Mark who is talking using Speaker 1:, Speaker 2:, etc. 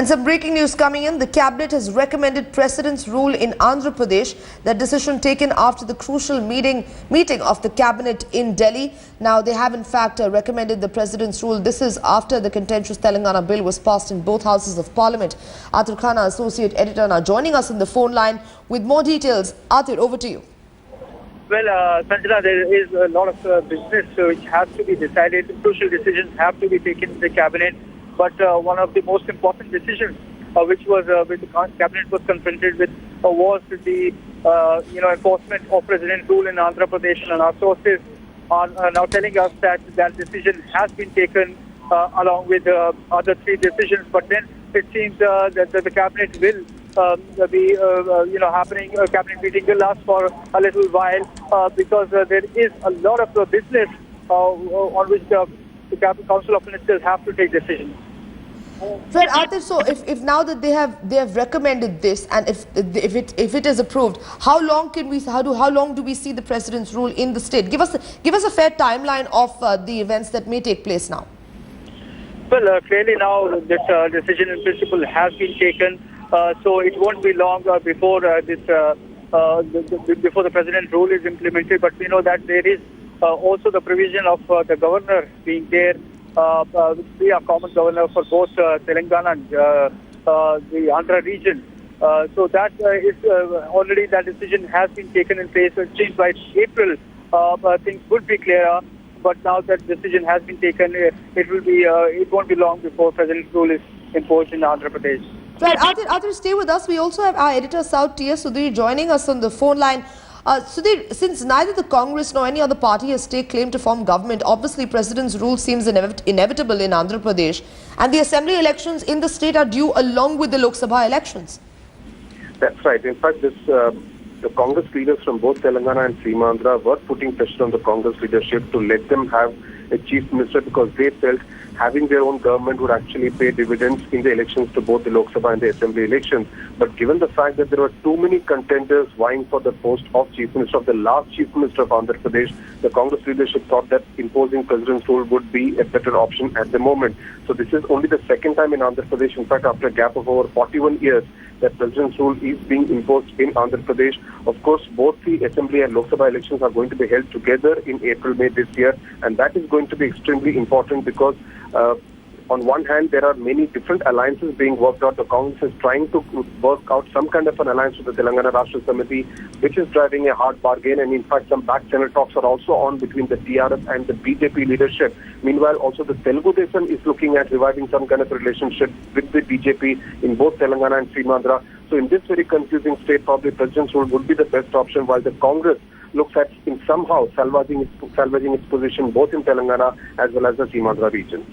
Speaker 1: And some breaking news coming in. The cabinet has recommended President's rule in Andhra Pradesh. That decision taken after the crucial meeting of the cabinet in Delhi. Now they have in fact recommended the President's rule. This is after the contentious Telangana bill was passed in both houses of parliament. Athir Khan, our associate editor, now joining us on the phone line with more details. Athir, over to you.
Speaker 2: Well, Sanjana, there is a lot of business which has to be decided. Crucial decisions have to be taken in the cabinet. But one of the most important decisions, which the cabinet was confronted with, was the enforcement of President's rule in Andhra Pradesh. And our sources are now telling us that that decision has been taken along with other three decisions. But then it seems that the cabinet will be happening. A cabinet meeting will last for a little while because there is a lot of business on which the Council of Ministers have to take decisions.
Speaker 1: Well, Athir, so if now that they have recommended this, and if it is approved, how long do we see the President's rule in the state? Give us a fair timeline of the events that may take place now.
Speaker 2: Well, clearly now this decision in principle has been taken, so it won't be long before before the President's rule is implemented. But we know that there is also the provision of the governor being there. Which be a common governor for both Telangana and the Andhra region. So that is already that decision has been taken in place. It seems by April things would be clearer. But now that decision has been taken, it won't be long before President's rule is imposed in Andhra Pradesh.
Speaker 1: Right, Athir, stay with us. We also have our editor South T.S. Sudhir joining us on the phone line. Sudhir, since neither the Congress nor any other party has staked claim to form government, obviously President's rule seems inevitable in Andhra Pradesh, and the assembly elections in the state are due along with the Lok Sabha elections.
Speaker 3: That's right. In fact, the Congress leaders from both Telangana and Seemandhra were putting pressure on the Congress leadership to let them have a chief minister because they felt having their own government would actually pay dividends in the elections to both the Lok Sabha and the assembly elections. But given the fact that there were too many contenders vying for the post of chief minister, of the last chief minister of Andhra Pradesh, the Congress leadership thought that imposing President's rule would be a better option at the moment. So this is only the second time in Andhra Pradesh, in fact after a gap of over 41 years, that President's rule is being imposed in Andhra Pradesh. Of course, both the Assembly and Lok Sabha elections are going to be held together in April, May this year, and that is going to be extremely important because on one hand, there are many different alliances being worked out. The Congress is trying to work out some kind of an alliance with the Telangana Rashtra Samiti, which is driving a hard bargain. And in fact, some back channel talks are also on between the TRS and the BJP leadership. Meanwhile, also the Telugu Desam is looking at reviving some kind of relationship with the BJP in both Telangana and Seemandhra. So in this very confusing state, probably President's rule would be the best option, while the Congress looks at in somehow salvaging its position both in Telangana as well as the Seemandhra region.